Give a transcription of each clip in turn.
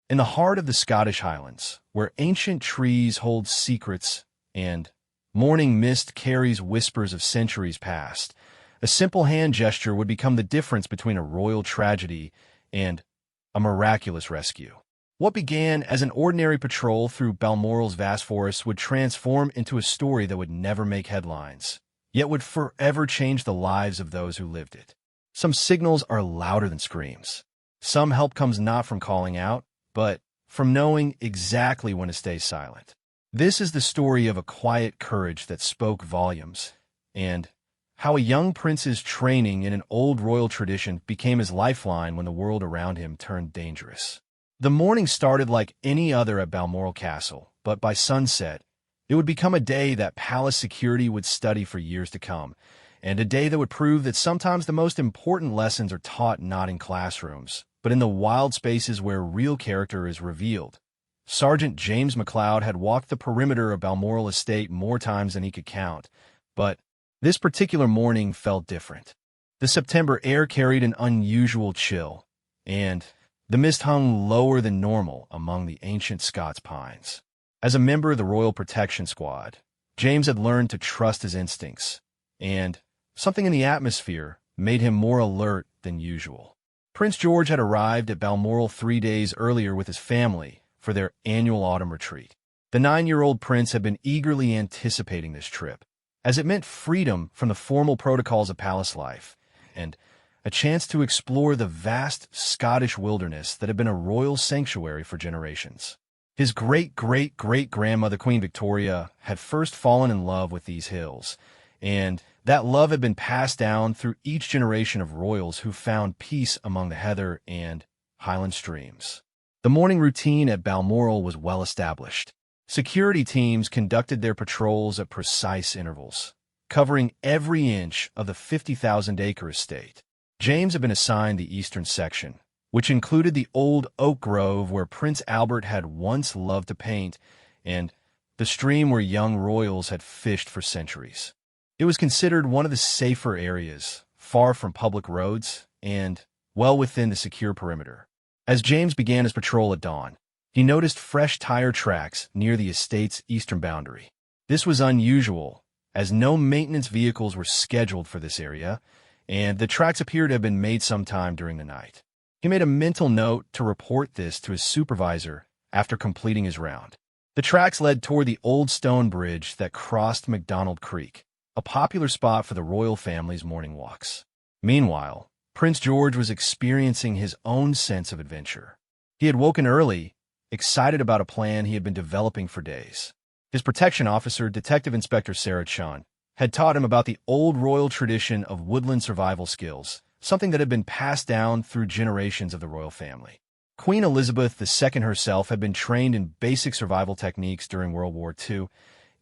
In the heart of the Scottish Highlands, where ancient trees hold secrets and morning mist carries whispers of centuries past, a simple hand gesture would become the difference between a royal tragedy and a miraculous rescue. What began as an ordinary patrol through Balmoral's vast forests would transform into a story that would never make headlines, yet would forever change the lives of those who lived it. Some signals are louder than screams. Some help comes not from calling out, but from knowing exactly when to stay silent. This is the story of a quiet courage that spoke volumes, and how a young prince's training in an old royal tradition became his lifeline when the world around him turned dangerous. The morning started like any other at Balmoral Castle, but by sunset, it would become a day that palace security would study for years to come, and a day that would prove that sometimes the most important lessons are taught not in classrooms, but in the wild spaces where real character is revealed. Sergeant James MacLeod had walked the perimeter of Balmoral Estate more times than he could count, but this particular morning felt different. The September air carried an unusual chill, and the mist hung lower than normal among the ancient Scots pines. As a member of the Royal Protection Squad, James had learned to trust his instincts, and something in the atmosphere made him more alert than usual. Prince George had arrived at Balmoral 3 days earlier with his family for their annual autumn retreat. The 9-year-old prince had been eagerly anticipating this trip, as it meant freedom from the formal protocols of palace life, and a chance to explore the vast Scottish wilderness that had been a royal sanctuary for generations. His great-great-great-grandmother, Queen Victoria, had first fallen in love with these hills, and that love had been passed down through each generation of royals who found peace among the heather and highland streams. The morning routine at Balmoral was well established. Security teams conducted their patrols at precise intervals, covering every inch of the 50,000-acre estate. James had been assigned the eastern section, which included the old oak grove where Prince Albert had once loved to paint and the stream where young royals had fished for centuries. It was considered one of the safer areas, far from public roads and well within the secure perimeter. As James began his patrol at dawn, he noticed fresh tire tracks near the estate's eastern boundary. This was unusual, as no maintenance vehicles were scheduled for this area, and the tracks appeared to have been made sometime during the night. He made a mental note to report this to his supervisor after completing his round. The tracks led toward the old stone bridge that crossed McDonald Creek, a popular spot for the royal family's morning walks. Meanwhile, Prince George was experiencing his own sense of adventure. He had woken early, excited about a plan he had been developing for days. His protection officer, Detective Inspector Sarah Chun, had taught him about the old royal tradition of woodland survival skills, something that had been passed down through generations of the royal family. Queen Elizabeth II herself had been trained in basic survival techniques during World War II,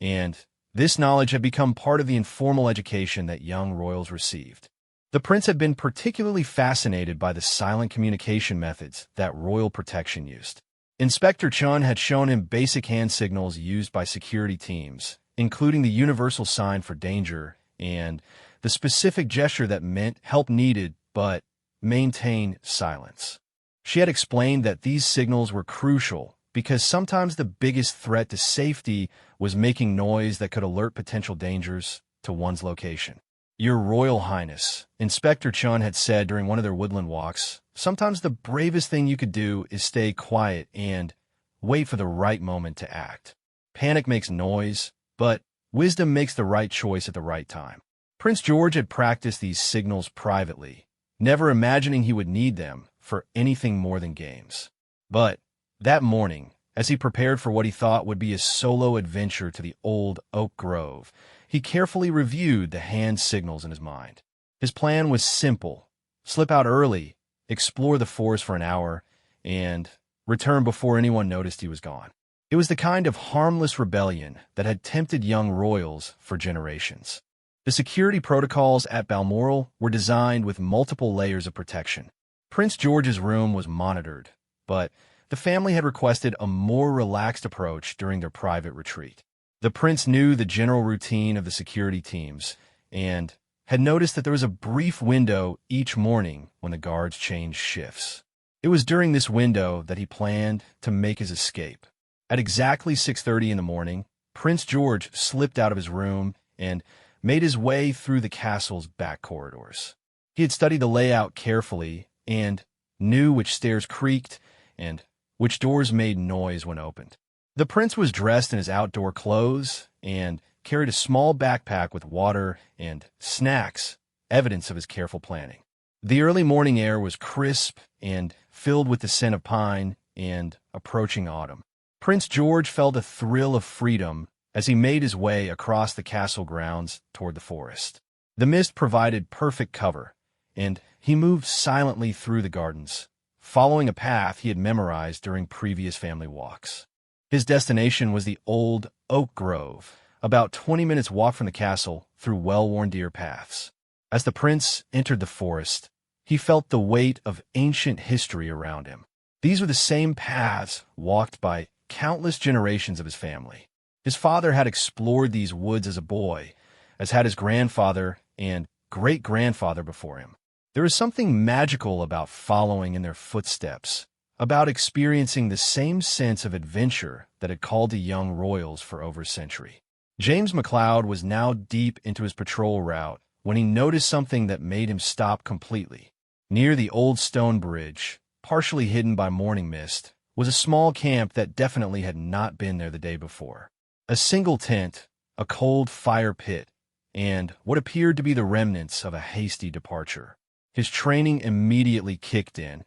and this knowledge had become part of the informal education that young royals received. The prince had been particularly fascinated by the silent communication methods that royal protection used. Inspector Chun had shown him basic hand signals used by security teams, including the universal sign for danger and the specific gesture that meant help needed but maintain silence. She had explained that these signals were crucial because sometimes the biggest threat to safety was making noise that could alert potential dangers to one's location. "Your Royal Highness," Inspector Chun had said during one of their woodland walks, "sometimes the bravest thing you could do is stay quiet and wait for the right moment to act. Panic makes noise, but wisdom makes the right choice at the right time." Prince George had practiced these signals privately, never imagining he would need them for anything more than games. But that morning, as he prepared for what he thought would be a solo adventure to the old oak grove, he carefully reviewed the hand signals in his mind. His plan was simple: slip out early, explore the forest for an hour, and return before anyone noticed he was gone. It was the kind of harmless rebellion that had tempted young royals for generations. The security protocols at Balmoral were designed with multiple layers of protection. Prince George's room was monitored, but the family had requested a more relaxed approach during their private retreat. The prince knew the general routine of the security teams and had noticed that there was a brief window each morning when the guards changed shifts. It was during this window that he planned to make his escape. At exactly 6:30 in the morning, Prince George slipped out of his room and made his way through the castle's back corridors. He had studied the layout carefully and knew which stairs creaked and which doors made noise when opened. The prince was dressed in his outdoor clothes and carried a small backpack with water and snacks, evidence of his careful planning. The early morning air was crisp and filled with the scent of pine and approaching autumn. Prince George felt a thrill of freedom as he made his way across the castle grounds toward the forest. The mist provided perfect cover, and he moved silently through the gardens, following a path he had memorized during previous family walks. His destination was the old oak grove, about 20 minutes' walk from the castle through well-worn deer paths. As the prince entered the forest, he felt the weight of ancient history around him. These were the same paths walked by countless generations of his family. His father had explored these woods as a boy, as had his grandfather and great-grandfather before him. There is something magical about following in their footsteps, about experiencing the same sense of adventure that had called the young royals for over a century. James MacLeod was now deep into his patrol route when he noticed something that made him stop completely. Near the old stone bridge, partially hidden by morning mist, was a small camp that definitely had not been there the day before. A single tent, a cold fire pit, and what appeared to be the remnants of a hasty departure. His training immediately kicked in,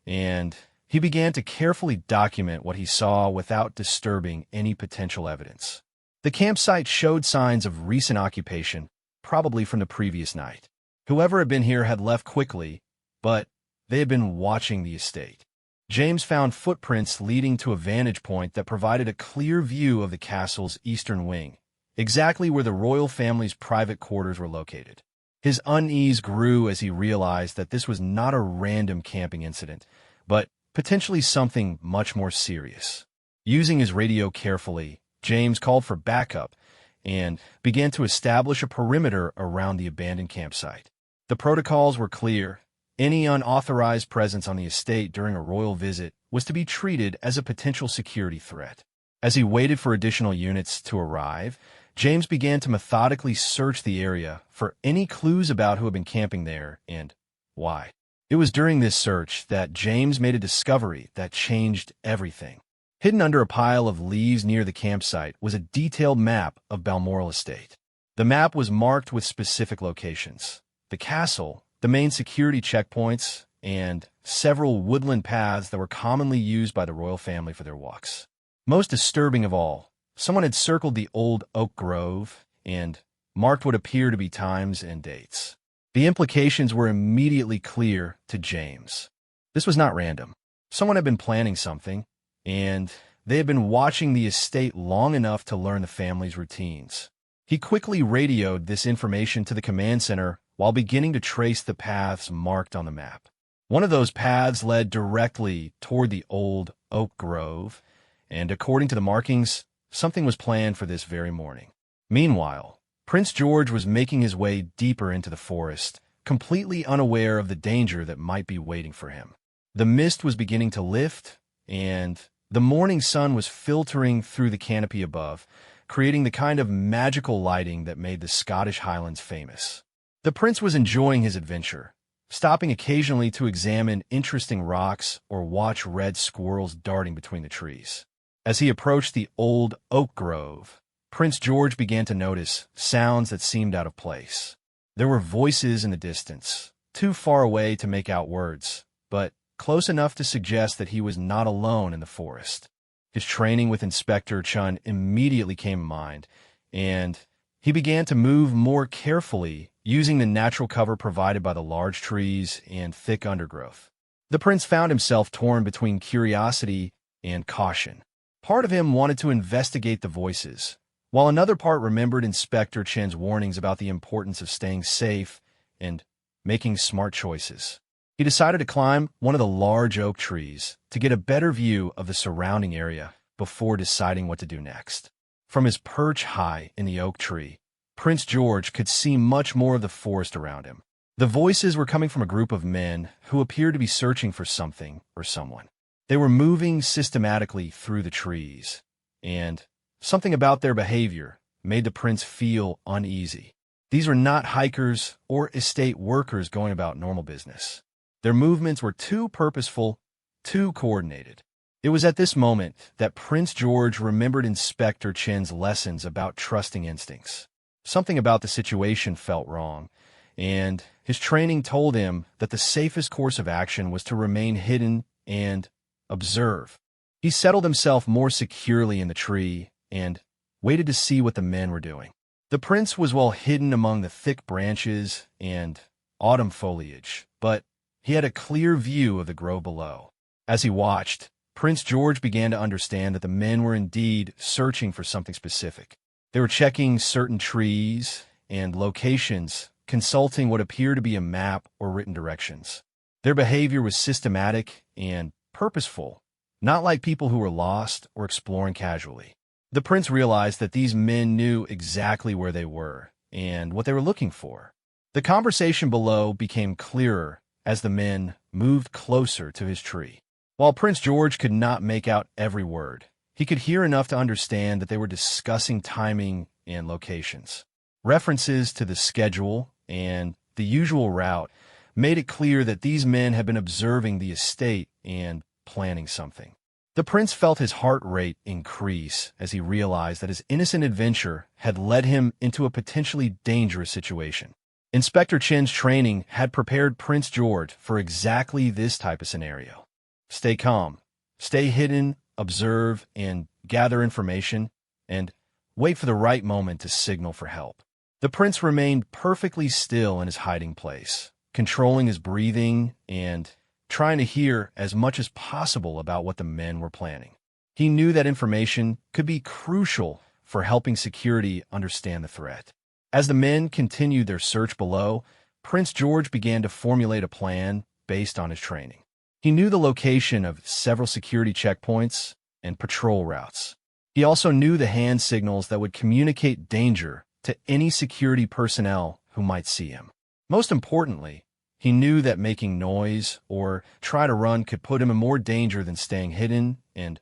and he began to carefully document what he saw without disturbing any potential evidence. The campsite showed signs of recent occupation, probably from the previous night. Whoever had been here had left quickly, but they had been watching the estate. James found footprints leading to a vantage point that provided a clear view of the castle's eastern wing, exactly where the royal family's private quarters were located. His unease grew as he realized that this was not a random camping incident, but potentially something much more serious. Using his radio carefully, James called for backup and began to establish a perimeter around the abandoned campsite. The protocols were clear. Any unauthorized presence on the estate during a royal visit was to be treated as a potential security threat. As he waited for additional units to arrive, James began to methodically search the area for any clues about who had been camping there and why. It was during this search that James made a discovery that changed everything. Hidden under a pile of leaves near the campsite was a detailed map of Balmoral estate. The map was marked with specific locations: the castle, the main security checkpoints, and several woodland paths that were commonly used by the royal family for their walks. Most disturbing of all, someone had circled the old oak grove and marked what appeared to be times and dates. The implications were immediately clear to James. This was not random. Someone had been planning something, and they had been watching the estate long enough to learn the family's routines. He quickly radioed this information to the command center while beginning to trace the paths marked on the map. One of those paths led directly toward the old oak grove, and according to the markings, something was planned for this very morning. Meanwhile, Prince George was making his way deeper into the forest, completely unaware of the danger that might be waiting for him. The mist was beginning to lift, and the morning sun was filtering through the canopy above, creating the kind of magical lighting that made the Scottish Highlands famous. The prince was enjoying his adventure, stopping occasionally to examine interesting rocks or watch red squirrels darting between the trees. As he approached the old oak grove, Prince George began to notice sounds that seemed out of place. There were voices in the distance, too far away to make out words, but close enough to suggest that he was not alone in the forest. His training with Inspector Chun immediately came to mind, and he began to move more carefully, using the natural cover provided by the large trees and thick undergrowth. The prince found himself torn between curiosity and caution. Part of him wanted to investigate the voices, while another part remembered Inspector Chen's warnings about the importance of staying safe and making smart choices. He decided to climb one of the large oak trees to get a better view of the surrounding area before deciding what to do next. From his perch high in the oak tree, Prince George could see much more of the forest around him. The voices were coming from a group of men who appeared to be searching for something or someone. They were moving systematically through the trees, and something about their behavior made the prince feel uneasy. These were not hikers or estate workers going about normal business. Their movements were too purposeful, too coordinated. It was at this moment that Prince George remembered Inspector Chen's lessons about trusting instincts. Something about the situation felt wrong, and his training told him that the safest course of action was to remain hidden and observe. He settled himself more securely in the tree and waited to see what the men were doing. The prince was well hidden among the thick branches and autumn foliage, but he had a clear view of the grove below. As he watched, Prince George began to understand that the men were indeed searching for something specific. They were checking certain trees and locations, consulting what appeared to be a map or written directions. Their behavior was systematic and purposeful, not like people who were lost or exploring casually. The prince realized that these men knew exactly where they were and what they were looking for. The conversation below became clearer as the men moved closer to his tree. While Prince George could not make out every word, he could hear enough to understand that they were discussing timing and locations. References to the schedule and the usual route made it clear that these men had been observing the estate and planning something. The prince felt his heart rate increase as he realized that his innocent adventure had led him into a potentially dangerous situation. Inspector Chen's training had prepared Prince George for exactly this type of scenario. Stay calm, stay hidden, observe, and gather information, and wait for the right moment to signal for help. The prince remained perfectly still in his hiding place, controlling his breathing and trying to hear as much as possible about what the men were planning. He knew that information could be crucial for helping security understand the threat. As the men continued their search below, Prince George began to formulate a plan based on his training. He knew the location of several security checkpoints and patrol routes. He also knew the hand signals that would communicate danger to any security personnel who might see him. Most importantly, he knew that making noise or try to run could put him in more danger than staying hidden and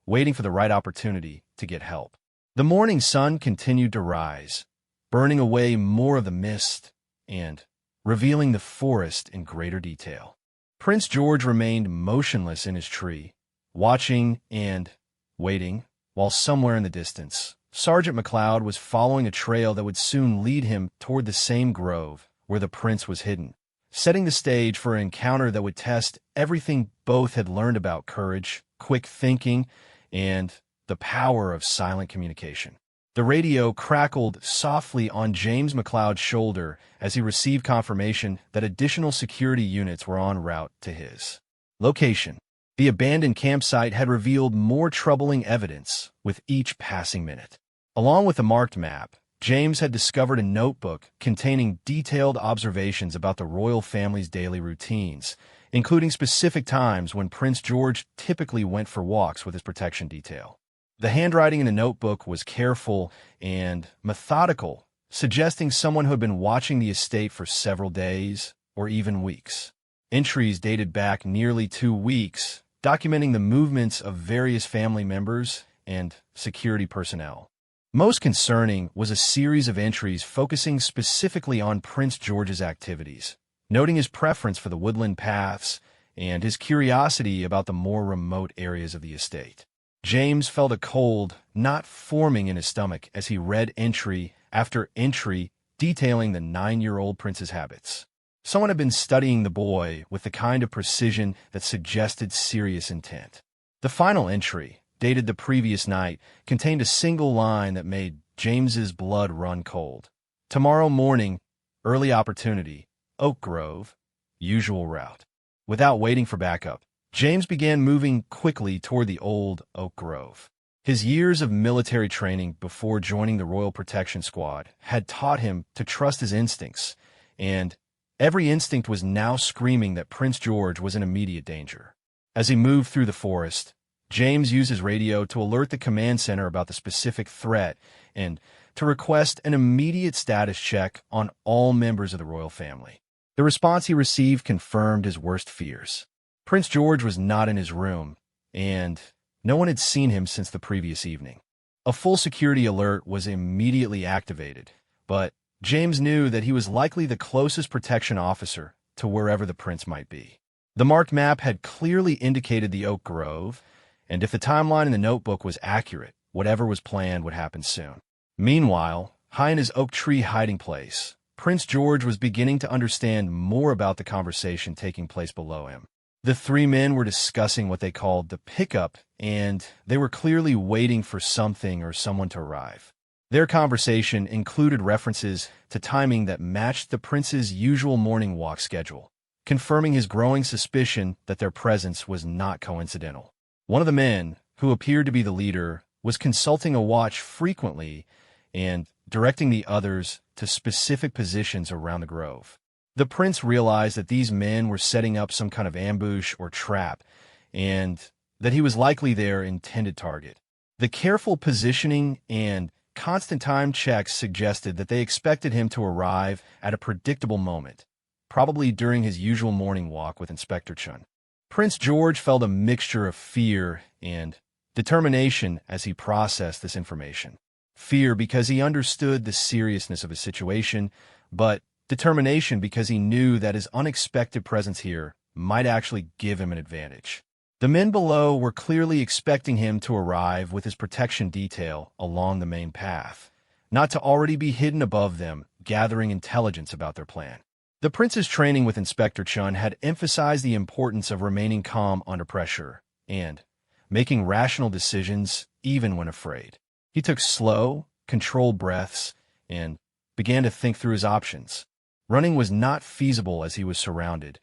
waiting for the right opportunity to get help. The morning sun continued to rise, burning away more of the mist and revealing the forest in greater detail. Prince George remained motionless in his tree, watching and waiting, while somewhere in the distance, Sergeant McLeod was following a trail that would soon lead him toward the same grove where the prince was hidden, setting the stage for an encounter that would test everything both had learned about courage, quick thinking, and the power of silent communication. The radio crackled softly on James McLeod's shoulder as he received confirmation that additional security units were en route to his location. The abandoned campsite had revealed more troubling evidence with each passing minute. Along with the marked map, James had discovered a notebook containing detailed observations about the royal family's daily routines, including specific times when Prince George typically went for walks with his protection detail. The handwriting in the notebook was careful and methodical, suggesting someone who had been watching the estate for several days or even weeks. Entries dated back nearly 2 weeks, documenting the movements of various family members and security personnel. Most concerning was a series of entries focusing specifically on Prince George's activities, noting his preference for the woodland paths and his curiosity about the more remote areas of the estate. James felt a cold knot forming in his stomach as he read entry after entry detailing the 9-year-old prince's habits. Someone had been studying the boy with the kind of precision that suggested serious intent. The final entry, dated the previous night, contained a single line that made James's blood run cold. Tomorrow morning, early opportunity, Oak Grove, usual route. Without waiting for backup, James began moving quickly toward the old Oak Grove. His years of military training before joining the Royal Protection Squad had taught him to trust his instincts, and every instinct was now screaming that Prince George was in immediate danger. As he moved through the forest, James used his radio to alert the command center about the specific threat and to request an immediate status check on all members of the royal family. The response he received confirmed his worst fears. Prince George was not in his room, and no one had seen him since the previous evening. A full security alert was immediately activated, but James knew that he was likely the closest protection officer to wherever the prince might be. The marked map had clearly indicated the Oak Grove, and if the timeline in the notebook was accurate, whatever was planned would happen soon. Meanwhile, high in his oak tree hiding place, Prince George was beginning to understand more about the conversation taking place below him. The three men were discussing what they called the pickup, and they were clearly waiting for something or someone to arrive. Their conversation included references to timing that matched the prince's usual morning walk schedule, confirming his growing suspicion that their presence was not coincidental. One of the men, who appeared to be the leader, was consulting a watch frequently and directing the others to specific positions around the grove. The prince realized that these men were setting up some kind of ambush or trap, and that he was likely their intended target. The careful positioning and constant time checks suggested that they expected him to arrive at a predictable moment, probably during his usual morning walk with Inspector Chun. Prince George felt a mixture of fear and determination as he processed this information. Fear because he understood the seriousness of his situation, but determination because he knew that his unexpected presence here might actually give him an advantage. The men below were clearly expecting him to arrive with his protection detail along the main path, not to already be hidden above them, gathering intelligence about their plan. The prince's training with Inspector Chun had emphasized the importance of remaining calm under pressure and making rational decisions even when afraid. He took slow, controlled breaths and began to think through his options. Running was not feasible as he was surrounded,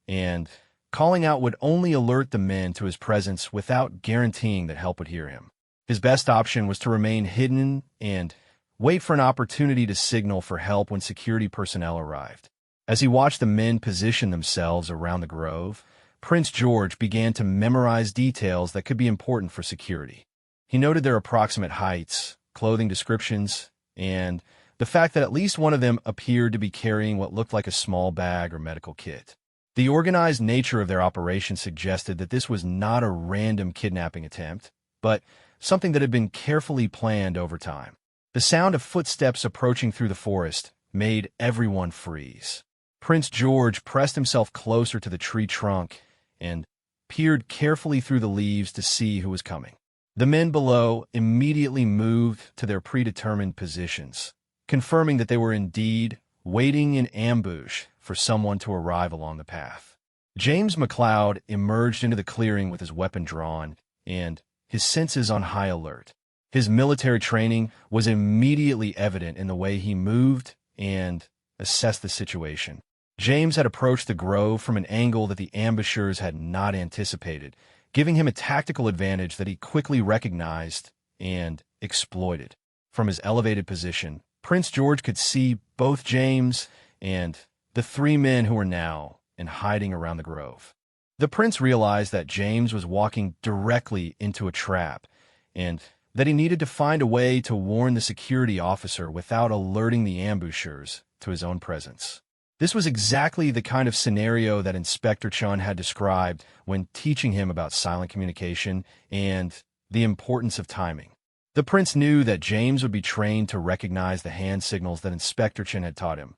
and calling out would only alert the men to his presence without guaranteeing that help would hear him. His best option was to remain hidden and wait for an opportunity to signal for help when security personnel arrived. As he watched the men position themselves around the grove, Prince George began to memorize details that could be important for security. He noted their approximate heights, clothing descriptions, and the fact that at least one of them appeared to be carrying what looked like a small bag or medical kit. The organized nature of their operation suggested that this was not a random kidnapping attempt, but something that had been carefully planned over time. The sound of footsteps approaching through the forest made everyone freeze. Prince George pressed himself closer to the tree trunk and peered carefully through the leaves to see who was coming. The men below immediately moved to their predetermined positions, confirming that they were indeed waiting in ambush for someone to arrive along the path. James McLeod emerged into the clearing with his weapon drawn and his senses on high alert. His military training was immediately evident in the way he moved and assessed the situation. James had approached the grove from an angle that the ambushers had not anticipated, giving him a tactical advantage that he quickly recognized and exploited. From his elevated position, Prince George could see both James and the three men who were now in hiding around the grove. The prince realized that James was walking directly into a trap and that he needed to find a way to warn the security officer without alerting the ambushers to his own presence. This was exactly the kind of scenario that Inspector Chun had described when teaching him about silent communication and the importance of timing. The prince knew that James would be trained to recognize the hand signals that Inspector Chun had taught him,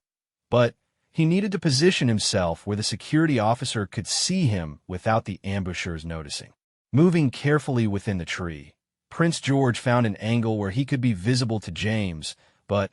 but he needed to position himself where the security officer could see him without the ambushers noticing. Moving carefully within the tree, Prince George found an angle where he could be visible to James, but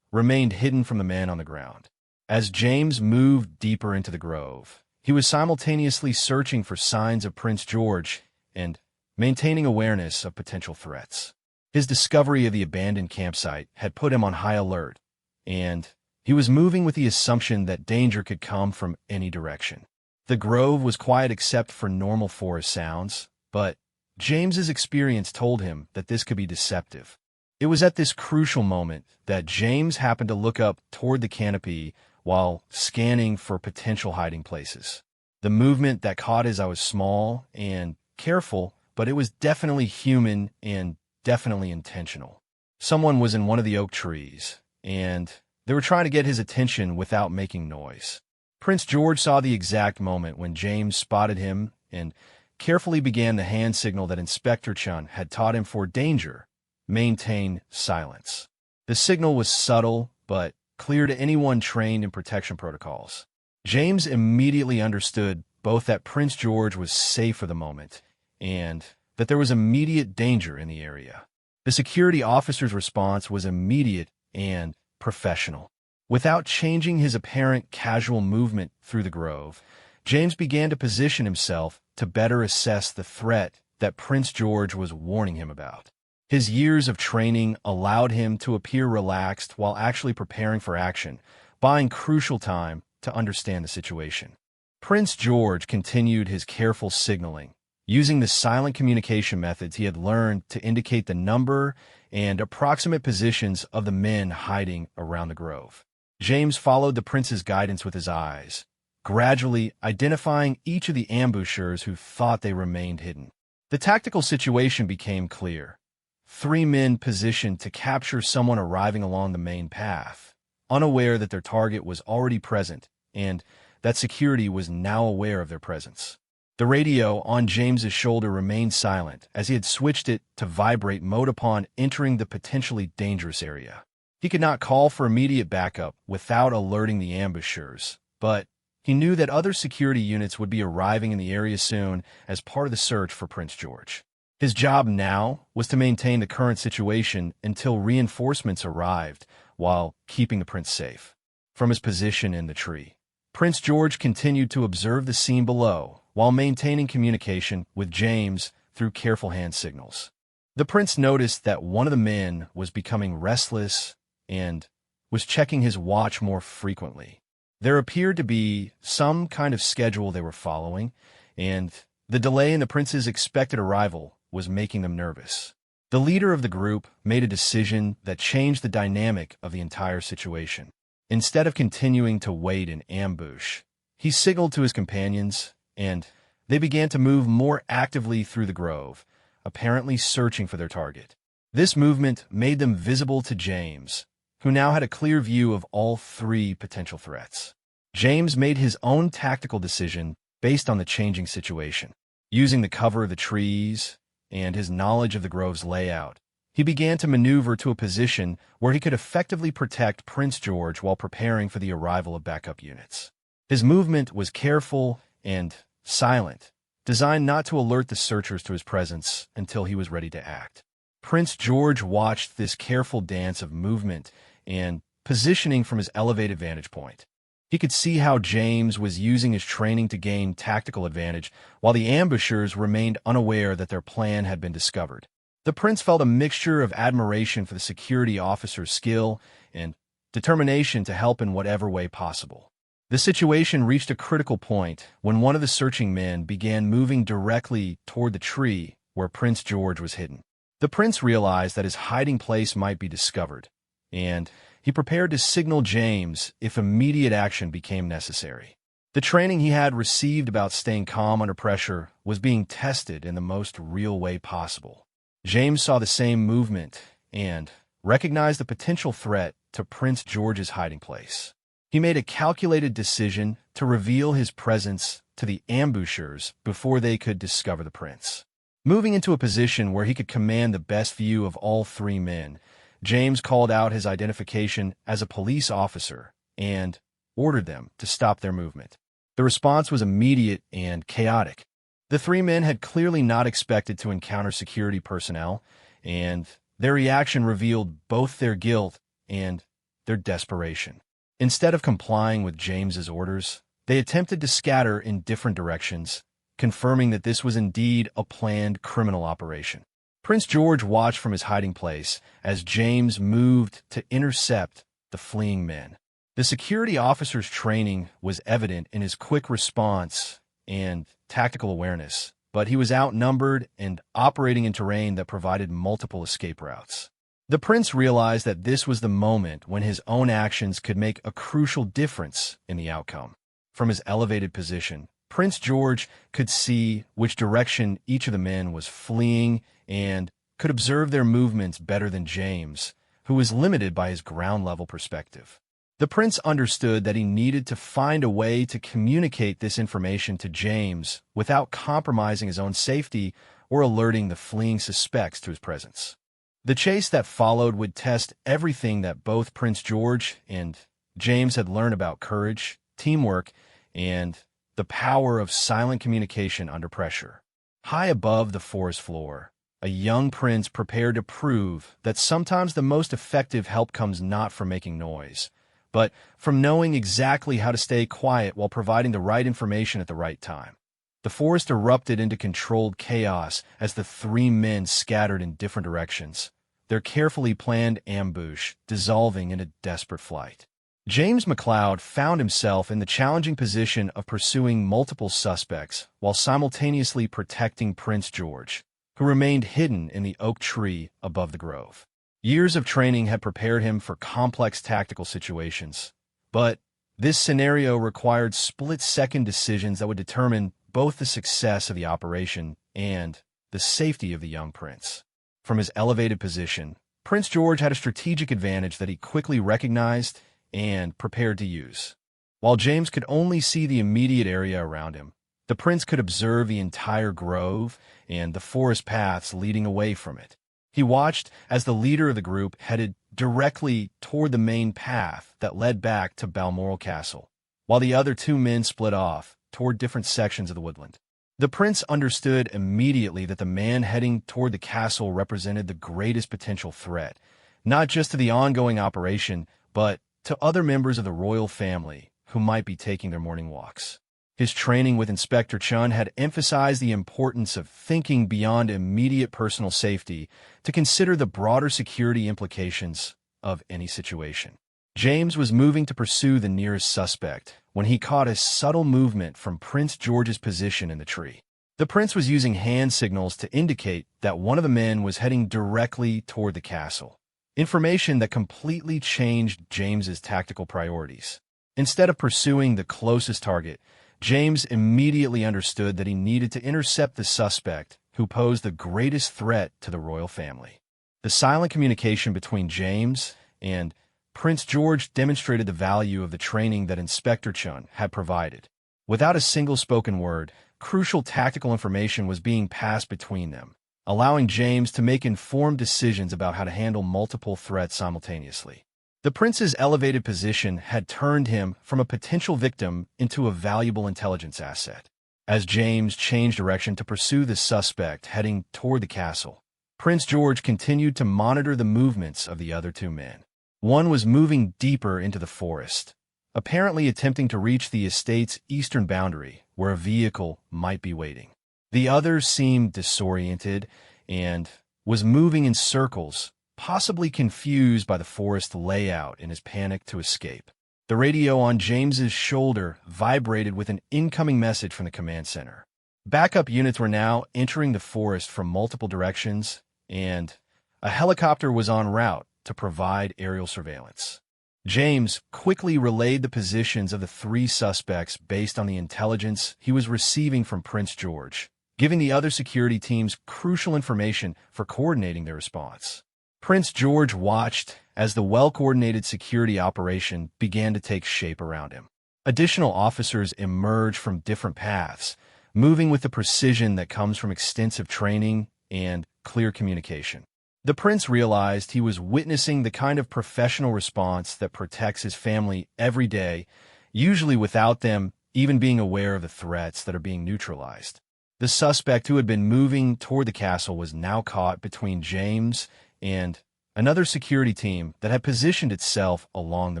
remained hidden from the man on the ground. As James moved deeper into the grove, he was simultaneously searching for signs of Prince George and maintaining awareness of potential threats. His discovery of the abandoned campsite had put him on high alert, and he was moving with the assumption that danger could come from any direction. The grove was quiet except for normal forest sounds, but James's experience told him that this could be deceptive. It was at this crucial moment that James happened to look up toward the canopy while scanning for potential hiding places. The movement that caught his eye was small and careful, but it was definitely human and definitely intentional. Someone was in one of the oak trees, and they were trying to get his attention without making noise. Prince George saw the exact moment when James spotted him and carefully began the hand signal that Inspector Chun had taught him for danger: maintain silence. The signal was subtle, but clear to anyone trained in protection protocols. James immediately understood both that Prince George was safe for the moment and that there was immediate danger in the area. The security officer's response was immediate and professional. Without changing his apparent casual movement through the grove, James began to position himself to better assess the threat that Prince George was warning him about. His years of training allowed him to appear relaxed while actually preparing for action, buying crucial time to understand the situation. Prince George continued his careful signaling, using the silent communication methods he had learned to indicate the number and approximate positions of the men hiding around the grove. James followed the prince's guidance with his eyes, gradually identifying each of the ambushers who thought they remained hidden. The tactical situation became clear. 3 men positioned to capture someone arriving along the main path, unaware that their target was already present and that security was now aware of their presence. The radio on James's shoulder remained silent as he had switched it to vibrate mode upon entering the potentially dangerous area. He could not call for immediate backup without alerting the ambushers, but he knew that other security units would be arriving in the area soon as part of the search for Prince George. His job now was to maintain the current situation until reinforcements arrived while keeping the prince safe. From his position in the tree, Prince George continued to observe the scene below while maintaining communication with James through careful hand signals. The prince noticed that one of the men was becoming restless and was checking his watch more frequently. There appeared to be some kind of schedule they were following, and the delay in the prince's expected arrival was making them nervous. The leader of the group made a decision that changed the dynamic of the entire situation. Instead of continuing to wait in ambush, he signaled to his companions, and they began to move more actively through the grove, apparently searching for their target. This movement made them visible to James, who now had a clear view of all 3 potential threats. James made his own tactical decision based on the changing situation. Using the cover of the trees and his knowledge of the grove's layout, he began to maneuver to a position where he could effectively protect Prince George while preparing for the arrival of backup units. His movement was careful and silent, designed not to alert the searchers to his presence until he was ready to act. Prince George watched this careful dance of movement and positioning from his elevated vantage point. He could see how James was using his training to gain tactical advantage, while the ambushers remained unaware that their plan had been discovered. The prince felt a mixture of admiration for the security officer's skill and determination to help in whatever way possible. The situation reached a critical point when one of the searching men began moving directly toward the tree where Prince George was hidden. The prince realized that his hiding place might be discovered, and he prepared to signal James if immediate action became necessary. The training he had received about staying calm under pressure was being tested in the most real way possible. James saw the same movement and recognized the potential threat to Prince George's hiding place. He made a calculated decision to reveal his presence to the ambushers before they could discover the prince. Moving into a position where he could command the best view of all 3 men, James called out his identification as a police officer and ordered them to stop their movement. The response was immediate and chaotic. The 3 men had clearly not expected to encounter security personnel, and their reaction revealed both their guilt and their desperation. Instead of complying with James's orders, they attempted to scatter in different directions, confirming that this was indeed a planned criminal operation. Prince George watched from his hiding place as James moved to intercept the fleeing men. The security officer's training was evident in his quick response and tactical awareness, but he was outnumbered and operating in terrain that provided multiple escape routes. The prince realized that this was the moment when his own actions could make a crucial difference in the outcome. From his elevated position, Prince George could see which direction each of the men was fleeing and could observe their movements better than James, who was limited by his ground-level perspective. The prince understood that he needed to find a way to communicate this information to James without compromising his own safety or alerting the fleeing suspects to his presence. The chase that followed would test everything that both Prince George and James had learned about courage, teamwork, and the power of silent communication under pressure. High above the forest floor, a young prince prepared to prove that sometimes the most effective help comes not from making noise, but from knowing exactly how to stay quiet while providing the right information at the right time. The forest erupted into controlled chaos as the three men scattered in different directions, their carefully planned ambush dissolving in a desperate flight. James McLeod found himself in the challenging position of pursuing multiple suspects while simultaneously protecting Prince George, who remained hidden in the oak tree above the grove. Years of training had prepared him for complex tactical situations, but this scenario required split-second decisions that would determine both the success of the operation and the safety of the young prince. From his elevated position, Prince George had a strategic advantage that he quickly recognized and prepared to use. While James could only see the immediate area around him, the prince could observe the entire grove and the forest paths leading away from it. He watched as the leader of the group headed directly toward the main path that led back to Balmoral Castle, while the other two men split off toward different sections of the woodland. The prince understood immediately that the man heading toward the castle represented the greatest potential threat, not just to the ongoing operation, but to other members of the royal family who might be taking their morning walks. His training with Inspector Chun had emphasized the importance of thinking beyond immediate personal safety to consider the broader security implications of any situation. James was moving to pursue the nearest suspect when he caught a subtle movement from Prince George's position in the tree. The prince was using hand signals to indicate that one of the men was heading directly toward the castle, information that completely changed James's tactical priorities. Instead of pursuing the closest target, James immediately understood that he needed to intercept the suspect who posed the greatest threat to the royal family. The silent communication between James and Prince George demonstrated the value of the training that Inspector Chun had provided. Without a single spoken word, crucial tactical information was being passed between them, allowing James to make informed decisions about how to handle multiple threats simultaneously. The prince's elevated position had turned him from a potential victim into a valuable intelligence asset. As James changed direction to pursue the suspect heading toward the castle, Prince George continued to monitor the movements of the other two men. One was moving deeper into the forest, apparently attempting to reach the estate's eastern boundary, where a vehicle might be waiting. The other seemed disoriented and was moving in circles, possibly confused by the forest layout in his panic to escape. The radio on James's shoulder vibrated with an incoming message from the command center. Backup units were now entering the forest from multiple directions, and a helicopter was en route to provide aerial surveillance. James quickly relayed the positions of the three suspects based on the intelligence he was receiving from Prince George, giving the other security teams crucial information for coordinating their response. Prince George watched as the well-coordinated security operation began to take shape around him. Additional officers emerged from different paths, moving with the precision that comes from extensive training and clear communication. The prince realized he was witnessing the kind of professional response that protects his family every day, usually without them even being aware of the threats that are being neutralized. The suspect who had been moving toward the castle was now caught between James and another security team that had positioned itself along the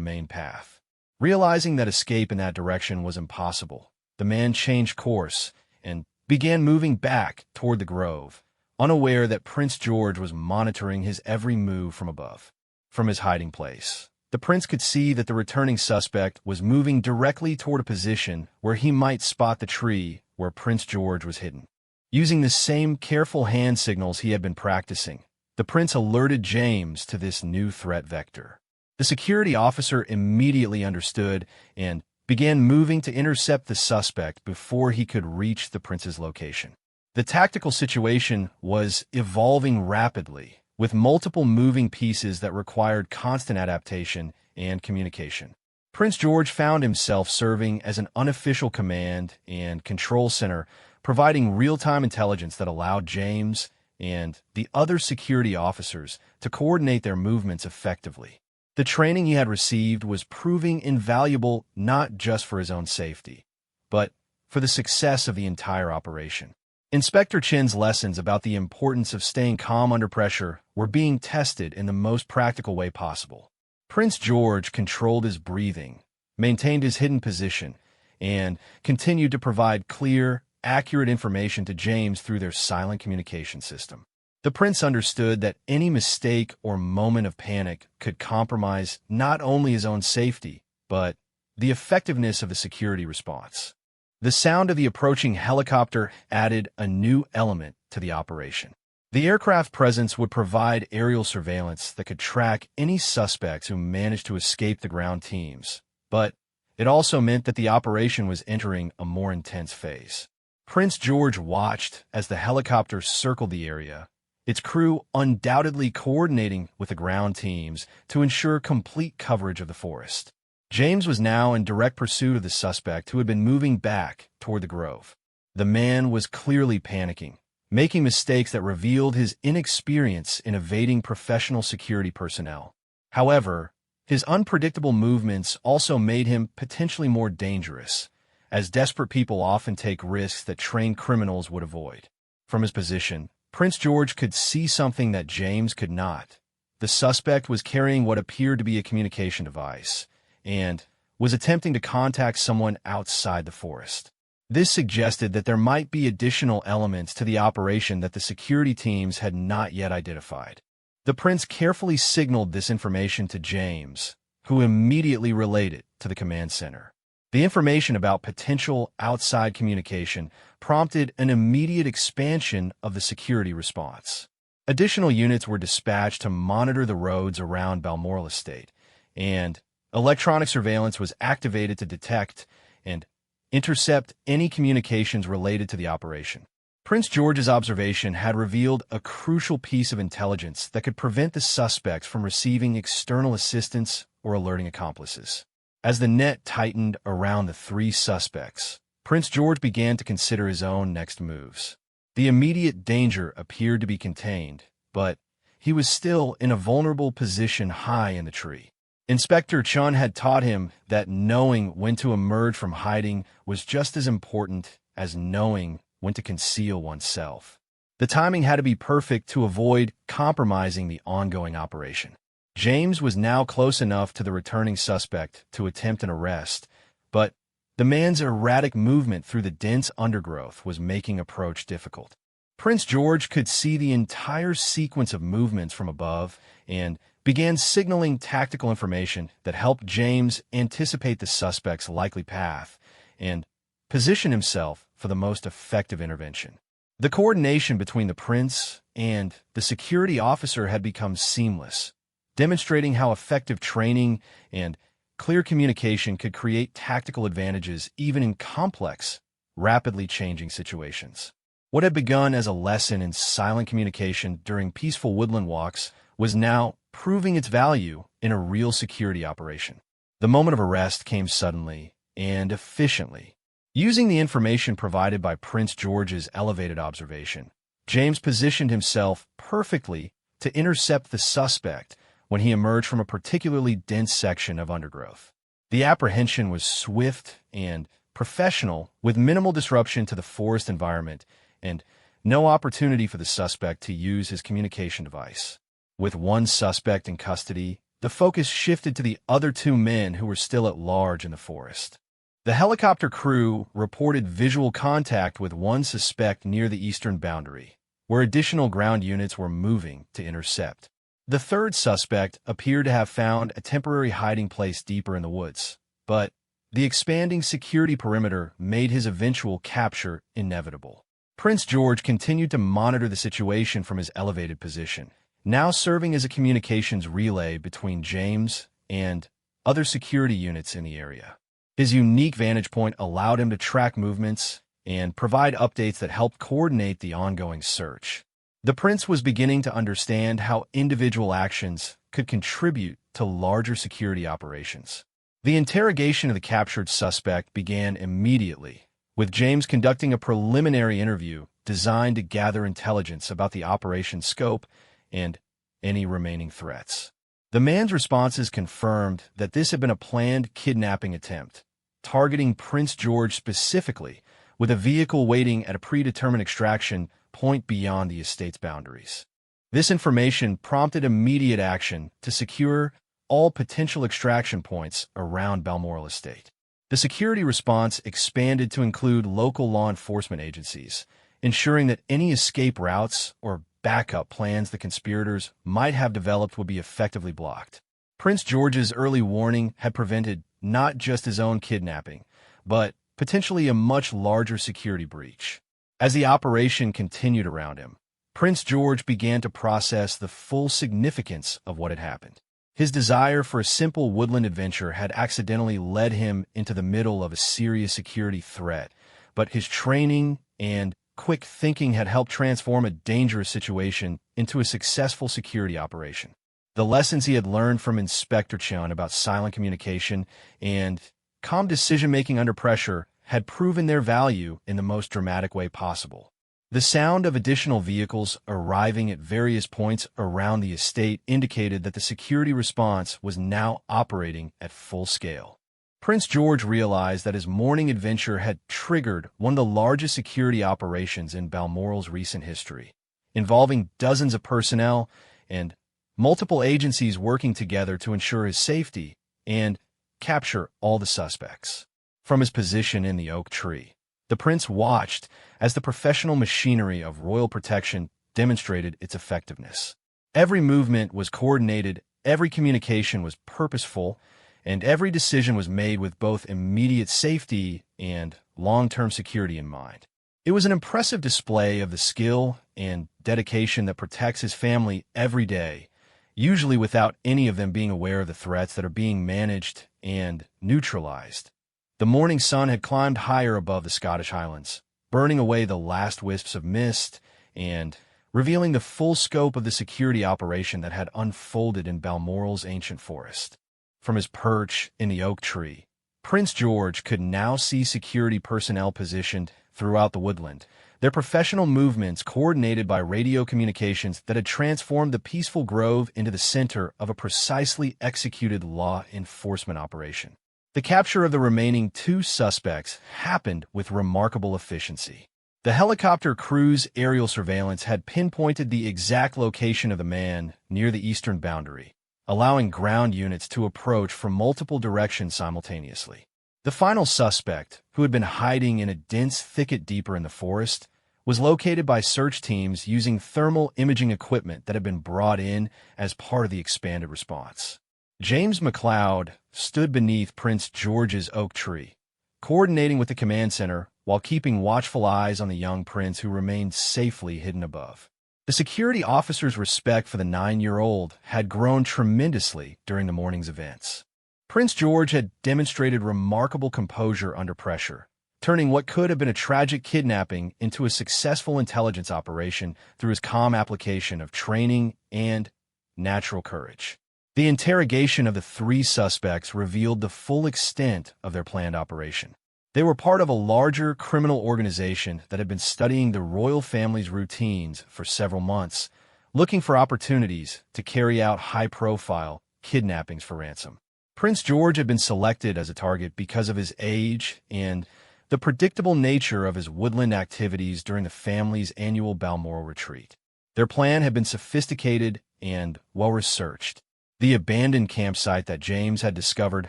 main path. Realizing that escape in that direction was impossible, the man changed course and began moving back toward the grove, unaware that Prince George was monitoring his every move from above. From his hiding place, the prince could see that the returning suspect was moving directly toward a position where he might spot the tree where Prince George was hidden. Using the same careful hand signals he had been practicing, the prince alerted James to this new threat vector. The security officer immediately understood and began moving to intercept the suspect before he could reach the prince's location. The tactical situation was evolving rapidly, with multiple moving pieces that required constant adaptation and communication. Prince George found himself serving as an unofficial command and control center, providing real-time intelligence that allowed James and the other security officers to coordinate their movements effectively. The training he had received was proving invaluable not just for his own safety, but for the success of the entire operation. Inspector Chin's lessons about the importance of staying calm under pressure were being tested in the most practical way possible. Prince George controlled his breathing, maintained his hidden position, and continued to provide clear, accurate information to James through their silent communication system. The prince understood that any mistake or moment of panic could compromise not only his own safety, but the effectiveness of the security response. The sound of the approaching helicopter added a new element to the operation. The aircraft presence would provide aerial surveillance that could track any suspects who managed to escape the ground teams, but it also meant that the operation was entering a more intense phase. Prince George watched as the helicopter circled the area, its crew undoubtedly coordinating with the ground teams to ensure complete coverage of the forest. James was now in direct pursuit of the suspect who had been moving back toward the grove. The man was clearly panicking, making mistakes that revealed his inexperience in evading professional security personnel. However, his unpredictable movements also made him potentially more dangerous, as desperate people often take risks that trained criminals would avoid. From his position, Prince George could see something that James could not. The suspect was carrying what appeared to be a communication device, and was attempting to contact someone outside the forest. This suggested that there might be additional elements to the operation that the security teams had not yet identified. The prince carefully signaled this information to James, who immediately relayed it to the command center. The information about potential outside communication prompted an immediate expansion of the security response. Additional units were dispatched to monitor the roads around Balmoral estate, and electronic surveillance was activated to detect and intercept any communications related to the operation. Prince George's observation had revealed a crucial piece of intelligence that could prevent the suspects from receiving external assistance or alerting accomplices. As the net tightened around the three suspects, Prince George began to consider his own next moves. The immediate danger appeared to be contained, but he was still in a vulnerable position high in the tree. Inspector Chun had taught him that knowing when to emerge from hiding was just as important as knowing when to conceal oneself. The timing had to be perfect to avoid compromising the ongoing operation. James was now close enough to the returning suspect to attempt an arrest, but the man's erratic movement through the dense undergrowth was making approach difficult. Prince George could see the entire sequence of movements from above and began signaling tactical information that helped James anticipate the suspect's likely path and position himself for the most effective intervention. The coordination between the prince and the security officer had become seamless, demonstrating how effective training and clear communication could create tactical advantages even in complex, rapidly changing situations. What had begun as a lesson in silent communication during peaceful woodland walks was now proving its value in a real security operation. The moment of arrest came suddenly and efficiently. Using the information provided by Prince George's elevated observation, James positioned himself perfectly to intercept the suspect when he emerged from a particularly dense section of undergrowth. The apprehension was swift and professional, with minimal disruption to the forest environment and no opportunity for the suspect to use his communication device. With one suspect in custody, the focus shifted to the other two men who were still at large in the forest. The helicopter crew reported visual contact with one suspect near the eastern boundary, where additional ground units were moving to intercept. The third suspect appeared to have found a temporary hiding place deeper in the woods, but the expanding security perimeter made his eventual capture inevitable. Prince George continued to monitor the situation from his elevated position, now serving as a communications relay between James and other security units in the area. His unique vantage point allowed him to track movements and provide updates that helped coordinate the ongoing search. The prince was beginning to understand how individual actions could contribute to larger security operations. The interrogation of the captured suspect began immediately, with James conducting a preliminary interview designed to gather intelligence about the operation's scope and any remaining threats. The man's responses confirmed that this had been a planned kidnapping attempt, targeting Prince George specifically, with a vehicle waiting at a predetermined extraction point beyond the estate's boundaries. This information prompted immediate action to secure all potential extraction points around Balmoral Estate. The security response expanded to include local law enforcement agencies, ensuring that any escape routes or backup plans the conspirators might have developed would be effectively blocked. Prince George's early warning had prevented not just his own kidnapping, but potentially a much larger security breach. As the operation continued around him, Prince George began to process the full significance of what had happened. His desire for a simple woodland adventure had accidentally led him into the middle of a serious security threat, but his training and quick thinking had helped transform a dangerous situation into a successful security operation. The lessons he had learned from Inspector Chun about silent communication and calm decision-making under pressure had proven their value in the most dramatic way possible. The sound of additional vehicles arriving at various points around the estate indicated that the security response was now operating at full scale. Prince George realized that his morning adventure had triggered one of the largest security operations in Balmoral's recent history, involving dozens of personnel and multiple agencies working together to ensure his safety and capture all the suspects. From his position in the oak tree, the prince watched as the professional machinery of royal protection demonstrated its effectiveness. Every movement was coordinated, every communication was purposeful, and every decision was made with both immediate safety and long-term security in mind. It was an impressive display of the skill and dedication that protects his family every day, usually without any of them being aware of the threats that are being managed and neutralized. The morning sun had climbed higher above the Scottish Highlands, burning away the last wisps of mist and revealing the full scope of the security operation that had unfolded in Balmoral's ancient forest. From his perch in the oak tree, Prince George could now see security personnel positioned throughout the woodland, their professional movements coordinated by radio communications that had transformed the peaceful grove into the center of a precisely executed law enforcement operation. The capture of the remaining 2 suspects happened with remarkable efficiency. The helicopter crew's aerial surveillance had pinpointed the exact location of the man near the eastern boundary, allowing ground units to approach from multiple directions simultaneously. The final suspect, who had been hiding in a dense thicket deeper in the forest, was located by search teams using thermal imaging equipment that had been brought in as part of the expanded response. James McLeod stood beneath Prince George's oak tree, coordinating with the command center while keeping watchful eyes on the young prince who remained safely hidden above. The security officer's respect for the 9-year-old had grown tremendously during the morning's events. Prince George had demonstrated remarkable composure under pressure, turning what could have been a tragic kidnapping into a successful intelligence operation through his calm application of training and natural courage. The interrogation of the 3 suspects revealed the full extent of their planned operation. They were part of a larger criminal organization that had been studying the royal family's routines for several months, looking for opportunities to carry out high-profile kidnappings for ransom. Prince George had been selected as a target because of his age and the predictable nature of his woodland activities during the family's annual Balmoral retreat. Their plan had been sophisticated and well-researched. The abandoned campsite that James had discovered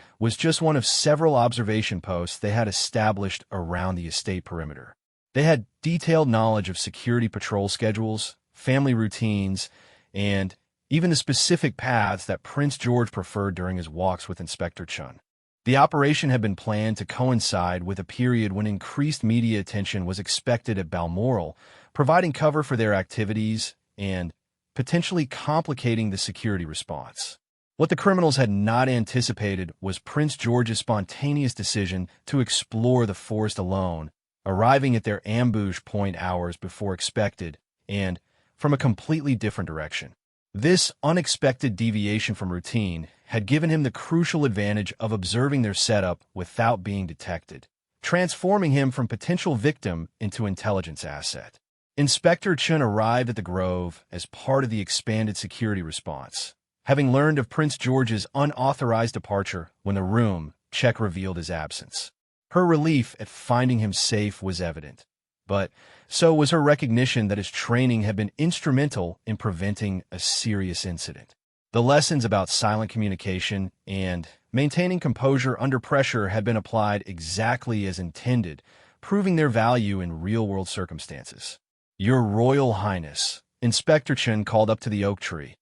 was just one of several observation posts they had established around the estate perimeter. They had detailed knowledge of security patrol schedules, family routines, and even the specific paths that Prince George preferred during his walks with Inspector Chun. The operation had been planned to coincide with a period when increased media attention was expected at Balmoral, providing cover for their activities and potentially complicating the security response. What the criminals had not anticipated was Prince George's spontaneous decision to explore the forest alone, arriving at their ambush point hours before expected and from a completely different direction. This unexpected deviation from routine had given him the crucial advantage of observing their setup without being detected, transforming him from potential victim into intelligence asset. Inspector Chun arrived at the Grove as part of the expanded security response, having learned of Prince George's unauthorized departure when the room check revealed his absence. Her relief at finding him safe was evident, but so was her recognition that his training had been instrumental in preventing a serious incident. The lessons about silent communication and maintaining composure under pressure had been applied exactly as intended, proving their value in real-world circumstances. "Your Royal Highness," Inspector Chen called up to the oak tree.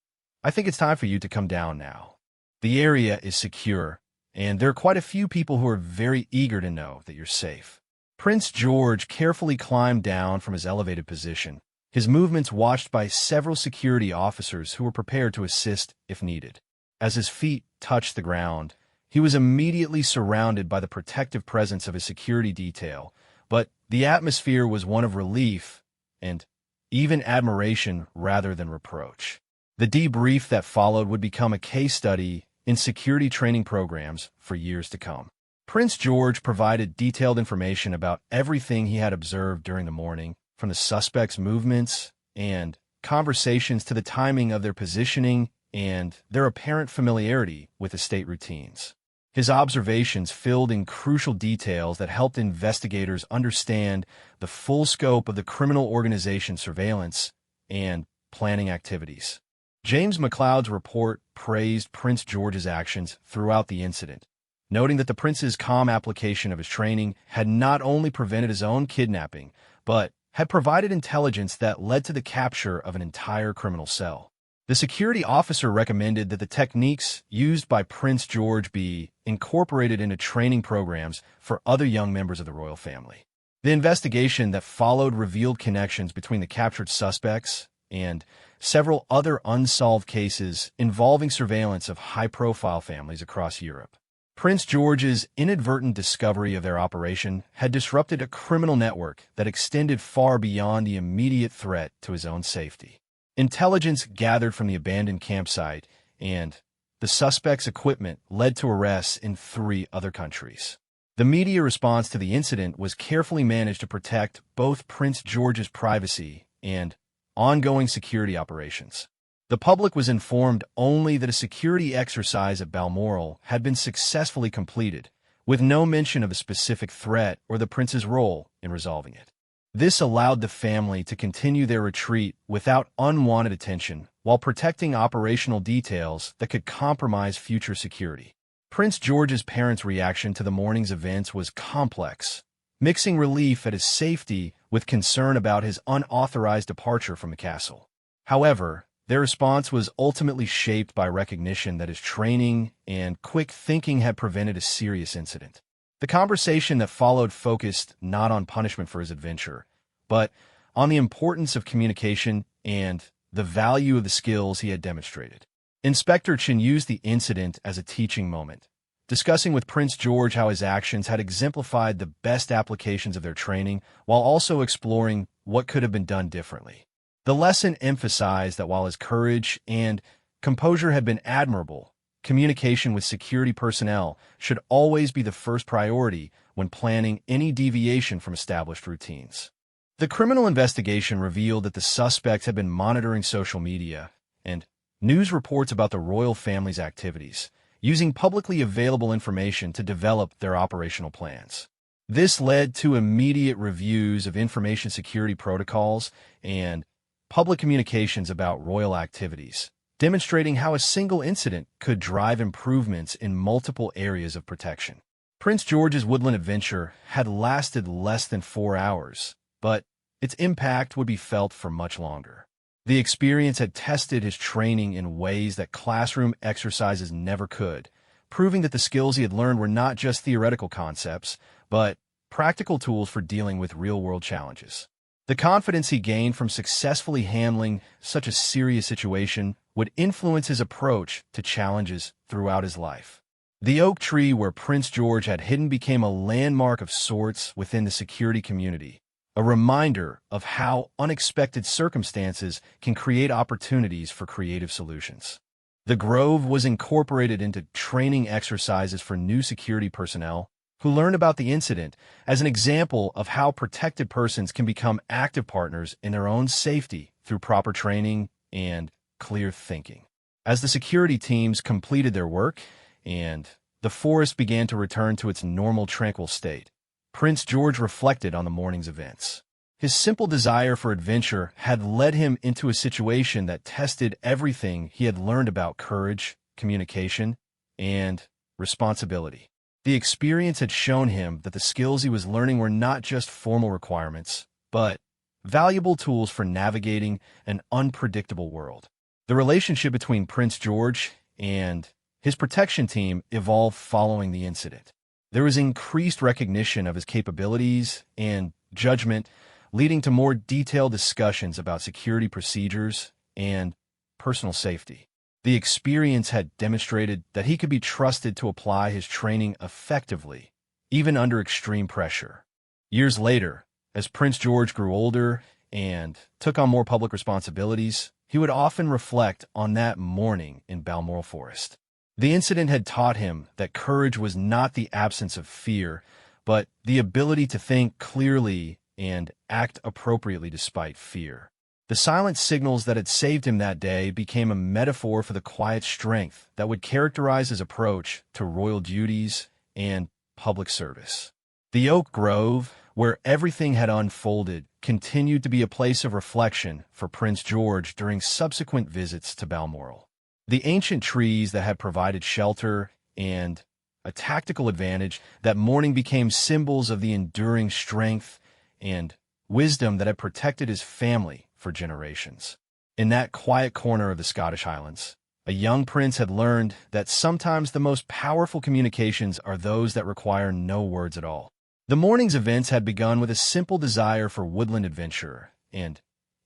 "I think it's time for you to come down now. The area is secure, and there are quite a few people who are very eager to know that you're safe." Prince George carefully climbed down from his elevated position, his movements watched by several security officers who were prepared to assist if needed. As his feet touched the ground, he was immediately surrounded by the protective presence of his security detail, but the atmosphere was one of relief and even admiration rather than reproach. The debrief that followed would become a case study in security training programs for years to come. Prince George provided detailed information about everything he had observed during the morning, from the suspects' movements and conversations to the timing of their positioning and their apparent familiarity with estate routines. His observations filled in crucial details that helped investigators understand the full scope of the criminal organization's surveillance and planning activities. James McLeod's report praised Prince George's actions throughout the incident, noting that the prince's calm application of his training had not only prevented his own kidnapping, but had provided intelligence that led to the capture of an entire criminal cell. The security officer recommended that the techniques used by Prince George be incorporated into training programs for other young members of the royal family. The investigation that followed revealed connections between the captured suspects and several other unsolved cases involving surveillance of high-profile families across Europe. Prince George's inadvertent discovery of their operation had disrupted a criminal network that extended far beyond the immediate threat to his own safety. Intelligence gathered from the abandoned campsite and the suspect's equipment led to arrests in 3 other countries. The media response to the incident was carefully managed to protect both Prince George's privacy and ongoing security operations. The public was informed only that a security exercise at Balmoral had been successfully completed, with no mention of a specific threat or the prince's role in resolving it. This allowed the family to continue their retreat without unwanted attention while protecting operational details that could compromise future security. Prince George's parents' reaction to the morning's events was complex, mixing relief at his safety with concern about his unauthorized departure from the castle. However, their response was ultimately shaped by recognition that his training and quick thinking had prevented a serious incident. The conversation that followed focused not on punishment for his adventure, but on the importance of communication and the value of the skills he had demonstrated. Inspector Chen used the incident as a teaching moment, discussing with Prince George how his actions had exemplified the best applications of their training while also exploring what could have been done differently. The lesson emphasized that while his courage and composure had been admirable, communication with security personnel should always be the first priority when planning any deviation from established routines. The criminal investigation revealed that the suspects had been monitoring social media and news reports about the royal family's activities, using publicly available information to develop their operational plans. This led to immediate reviews of information security protocols and public communications about royal activities, demonstrating how a single incident could drive improvements in multiple areas of protection. Prince George's woodland adventure had lasted less than 4 hours, but its impact would be felt for much longer. The experience had tested his training in ways that classroom exercises never could, proving that the skills he had learned were not just theoretical concepts, but practical tools for dealing with real-world challenges. The confidence he gained from successfully handling such a serious situation would influence his approach to challenges throughout his life. The oak tree where Prince George had hidden became a landmark of sorts within the security community, a reminder of how unexpected circumstances can create opportunities for creative solutions. The grove was incorporated into training exercises for new security personnel who learned about the incident as an example of how protected persons can become active partners in their own safety through proper training and clear thinking. As the security teams completed their work and the forest began to return to its normal tranquil state, Prince George reflected on the morning's events. His simple desire for adventure had led him into a situation that tested everything he had learned about courage, communication, and responsibility. The experience had shown him that the skills he was learning were not just formal requirements, but valuable tools for navigating an unpredictable world. The relationship between Prince George and his protection team evolved following the incident. There was increased recognition of his capabilities and judgment, leading to more detailed discussions about security procedures and personal safety. The experience had demonstrated that he could be trusted to apply his training effectively, even under extreme pressure. Years later, as Prince George grew older and took on more public responsibilities, he would often reflect on that morning in Balmoral Forest. The incident had taught him that courage was not the absence of fear, but the ability to think clearly and act appropriately despite fear. The silent signals that had saved him that day became a metaphor for the quiet strength that would characterize his approach to royal duties and public service. The Oak Grove, where everything had unfolded, continued to be a place of reflection for Prince George during subsequent visits to Balmoral. The ancient trees that had provided shelter and a tactical advantage that morning became symbols of the enduring strength and wisdom that had protected his family for generations. In that quiet corner of the Scottish Highlands, a young prince had learned that sometimes the most powerful communications are those that require no words at all. The morning's events had begun with a simple desire for woodland adventure and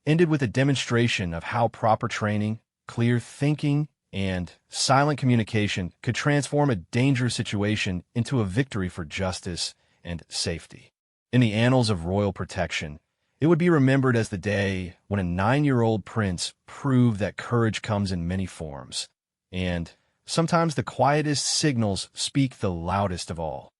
ended with a demonstration of how proper training, clear thinking, and silent communication could transform a dangerous situation into a victory for justice and safety. In the annals of royal protection, it would be remembered as the day when a 9-year-old prince proved that courage comes in many forms, and sometimes the quietest signals speak the loudest of all.